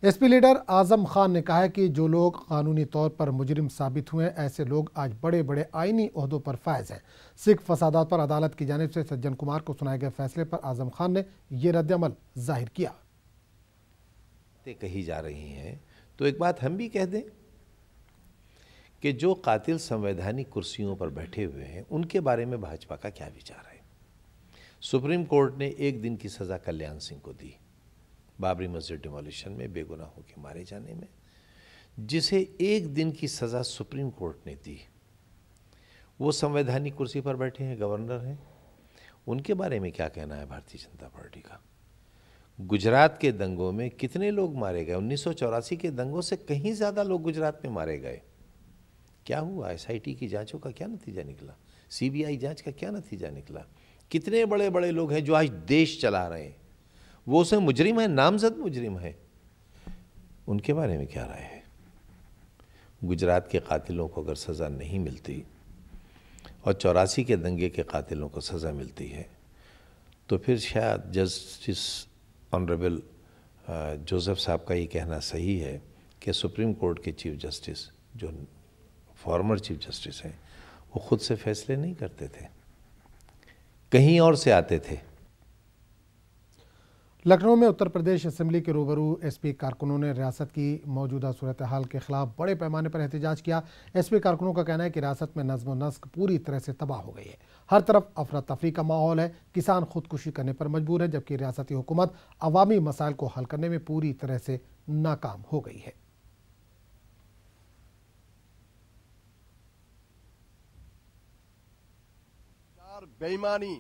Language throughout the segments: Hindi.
एसपी लीडर आजम खान ने कहा है कि जो लोग कानूनी तौर पर मुजरिम साबित हुए हैं, ऐसे लोग आज बड़े बड़े आईनी ओहदों पर फायज हैं। सिख फसादात पर अदालत की जानिब से सज्जन कुमार को सुनाए गए फैसले पर आजम खान ने ये रद्दअमल जाहिर किया। कही जा रही हैं तो एक बात हम भी कह दें कि जो कातिल संवैधानिक कुर्सियों पर बैठे हुए हैं उनके बारे में भाजपा का क्या विचार है। सुप्रीम कोर्ट ने 1 दिन की सज़ा कल्याण सिंह को दी बाबरी मस्जिद डिमोलिशन में बेगुनाहों के मारे जाने में। जिसे 1 दिन की सज़ा सुप्रीम कोर्ट ने दी वो संवैधानिक कुर्सी पर बैठे हैं, गवर्नर हैं। उनके बारे में क्या कहना है भारतीय जनता पार्टी का। गुजरात के दंगों में कितने लोग मारे गए, 1984 के दंगों से कहीं ज़्यादा लोग गुजरात में मारे गए। क्या हुआ, एसआईटी की जांचों का क्या नतीजा निकला, सीबीआई जांच का क्या नतीजा निकला। कितने बड़े बड़े लोग हैं जो आज देश चला रहे हैं, वो उसमें मुजरिम है, नामजद मुजरिम है। उनके बारे में क्या राय है। गुजरात के कातिलों को अगर सज़ा नहीं मिलती और 84 के दंगे के कातिलों को सज़ा मिलती है तो फिर शायद जस्टिस ऑनरेबल जोसेफ साहब का ये कहना सही है कि सुप्रीम कोर्ट के चीफ जस्टिस जो फॉर्मर चीफ जस्टिस हैं वो खुद से फैसले नहीं करते थे, कहीं और से आते थे। लखनऊ में उत्तर प्रदेश असेंबली के रूबरू एसपी कारकुनों ने रियासत की मौजूदा सूरत हाल के खिलाफ बड़े पैमाने पर एहतजाज किया। एसपी कारकुनों का कहना है कि रियासत में नज्म व नस्क पूरी तरह से तबाह हो गई है। हर तरफ अफरा तफरी का माहौल है। किसान खुदकुशी करने पर मजबूर है, जबकि रियासती हुकूमत अवामी मसाइल को हल करने में पूरी तरह से नाकाम हो गई है। बेईमानी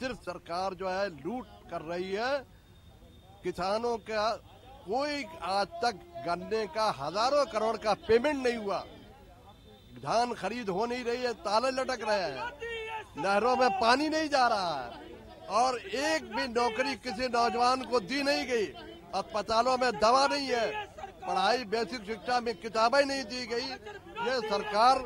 सिर्फ सरकार जो है लूट कर रही है। किसानों का कोई आज तक गन्ने का हजारों करोड़ का पेमेंट नहीं हुआ, धान खरीद हो नहीं रही है, ताले लटक रहे हैं, नहरों में पानी नहीं जा रहा है और एक भी नौकरी किसी नौजवान को दी नहीं गई। अस्पतालों में दवा नहीं है, पढ़ाई बेसिक शिक्षा में किताबें नहीं दी गई। ये सरकार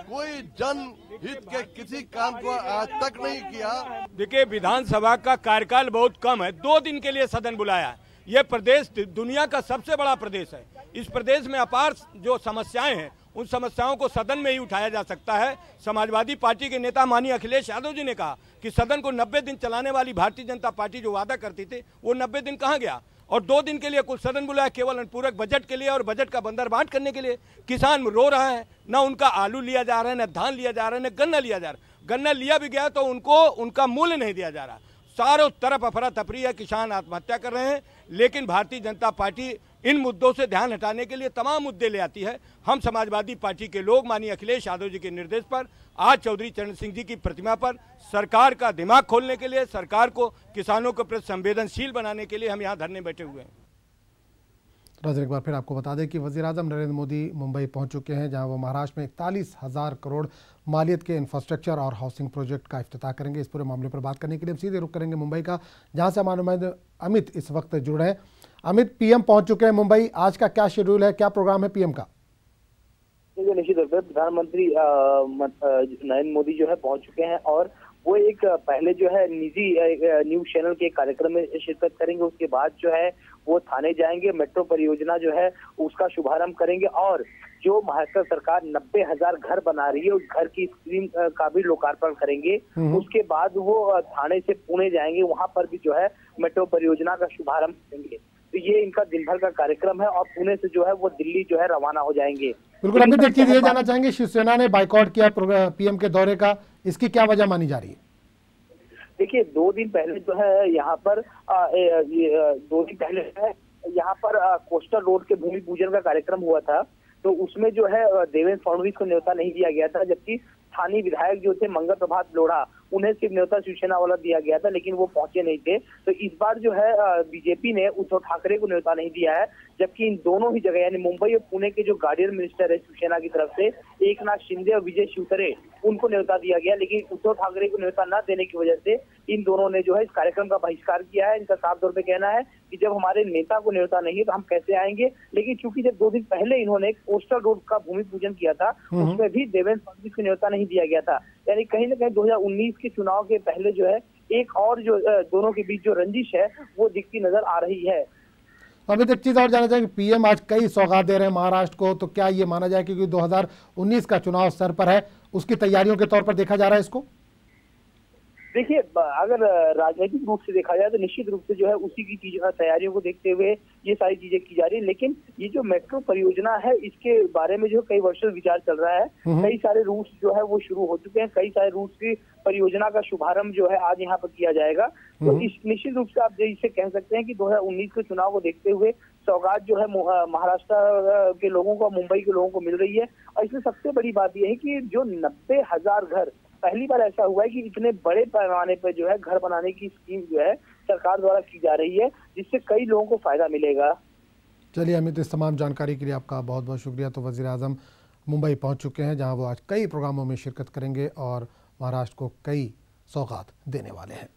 कोई जन हित के किसी काम को आज तक नहीं किया। देखिए, विधानसभा का कार्यकाल बहुत कम है, 2 दिन के लिए सदन बुलाया। ये प्रदेश दुनिया का सबसे बड़ा प्रदेश है। इस प्रदेश में अपार जो समस्याएं हैं उन समस्याओं को सदन में ही उठाया जा सकता है। समाजवादी पार्टी के नेता माननीय अखिलेश यादव जी ने कहा कि सदन को 90 दिन चलाने वाली भारतीय जनता पार्टी जो वादा करती थी वो 90 दिन कहाँ गया, और 2 दिन के लिए कुल सदन बुलाया केवल अनुपूरक बजट के लिए और बजट का बंदरबांट करने के लिए। किसान रो रहा है, ना उनका आलू लिया जा रहा है, ना धान लिया जा रहा है, ना गन्ना लिया जा रहा है। गन्ना लिया भी गया तो उनको उनका मूल्य नहीं दिया जा रहा। चारों तरफ अफरा तफरी है, किसान आत्महत्या कर रहे हैं। लेकिन भारतीय जनता पार्टी इन मुद्दों से ध्यान हटाने के लिए तमाम मुद्दे ले आती है। हम समाजवादी पार्टी के लोग माननीय अखिलेश यादव जी के निर्देश पर आज चौधरी चरण सिंह जी की प्रतिमा पर सरकार का दिमाग खोलने के लिए, सरकार को किसानों के प्रति संवेदनशील बनाने के लिए हम यहाँ धरने बैठे हुए हैं। राजन, एक बार फिर आपको बता दें कि वज़ीर-ए-आज़म नरेंद्र मोदी मुंबई पहुंच चुके हैं, जहां वो महाराष्ट्र में 41,000 करोड़ मालियत के इंफ्रास्ट्रक्चर और हाउसिंग प्रोजेक्ट का इफ्तिताह करेंगे। इस पूरे मामले पर बात करने के लिए हम सीधे रुख करेंगे मुंबई का, जहां से हमारे नुमाइंदे अमित इस वक्त जुड़ रहे हैं। अमित, पीएम पहुंच चुके हैं मुंबई, आज का क्या शेड्यूल है, क्या प्रोग्राम है पीएम का? निश्चित तौर पर प्रधानमंत्री नरेंद्र मोदी जो है पहुंच चुके हैं और वो एक पहले जो है निजी न्यूज चैनल के कार्यक्रम में शिरकत करेंगे। उसके बाद जो है वो थाने जाएंगे, मेट्रो परियोजना जो है उसका शुभारंभ करेंगे और जो महाराष्ट्र सरकार 90,000 घर बना रही है उस घर की स्कीम का भी लोकार्पण करेंगे। उसके बाद वो थाने से पुणे जाएंगे, वहां पर भी जो है मेट्रो परियोजना का शुभारंभ करेंगे। तो ये इनका दिन भर का कार्यक्रम है और पुणे से जो है वो दिल्ली जो है रवाना हो जाएंगे। बिल्कुल, अमित, एक चीज ये जानना चाहेंगे, शिवसेना ने बाइकआउट किया पीएम के दौरे का, इसकी क्या वजह मानी जा रही है? देखिए, 2 दिन पहले जो है यहाँ पर 2 दिन पहले है यहाँ पर कोस्टल रोड के भूमि पूजन का कार्यक्रम हुआ था। तो उसमें जो है देवेंद्र फडणवीस को न्योता नहीं दिया गया था, जबकि स्थानीय विधायक जो थे मंगल प्रभात लोढ़ा उन्हें सिर्फ न्योता शिवसेना वाला दिया गया था, लेकिन वो पहुंचे नहीं थे। तो इस बार जो है बीजेपी ने उद्धव ठाकरे को न्योता नहीं दिया है, जबकि इन दोनों ही जगह यानी मुंबई और पुणे के जो गार्डियन मिनिस्टर है शिवसेना की तरफ से एकनाथ शिंदे और विजय शिवतरे उनको न्योता दिया गया, लेकिन उद्धव ठाकरे को न्योता न देने की वजह से इन दोनों ने जो है इस कार्यक्रम का बहिष्कार किया है। इनका साफ तौर पर कहना है कि जब हमारे नेता को न्योता नहीं है तो हम कैसे आएंगे। लेकिन चूंकि जब 2 दिन पहले इन्होंने कोस्टल रोड का भूमि पूजन किया था उसमें भी देवेंद्र फडणवीस को न्योता नहीं दिया गया था, यानी कहीं ना कहीं 2019 के चुनाव के पहले जो है एक और जो दोनों के बीच जो रंजिश है वो दिखती नजर आ रही है। तो अभी एक चीज़ और जानना चाहेंगे, पीएम आज कई सौगात दे रहे हैं महाराष्ट्र को, तो क्या ये माना जाए कि 2019 का चुनाव सर पर है, उसकी तैयारियों के तौर पर देखा जा रहा है इसको? देखिए, अगर राजनीतिक रूप से देखा जाए तो निश्चित रूप से जो है उसी की चीज तैयारियों को देखते हुए ये सारी चीजें की जा रही है। लेकिन ये जो मेट्रो परियोजना है इसके बारे में जो कई वर्षों विचार चल रहा है, कई सारे रूट्स जो है वो शुरू हो चुके हैं, कई सारे रूट्स की परियोजना का शुभारंभ जो है आज यहाँ पर किया जाएगा। तो इस निश्चित रूप से आप इसे कह सकते हैं कि 2019 के चुनाव को देखते हुए सौगात जो है महाराष्ट्र के लोगों को, मुंबई के लोगों को मिल रही है। और इसमें सबसे बड़ी बात यह है कि जो 90,000 घर, पहली बार ऐसा हुआ है कि इतने बड़े पैमाने पर जो है घर बनाने की स्कीम जो है सरकार द्वारा की जा रही है, जिससे कई लोगों को फायदा मिलेगा। चलिए अमित, इस तमाम जानकारी के लिए आपका बहुत बहुत शुक्रिया। तो वज़ीर आज़म मुंबई पहुंच चुके हैं, जहां वो आज कई प्रोग्रामों में शिरकत करेंगे और महाराष्ट्र को कई सौगात देने वाले हैं।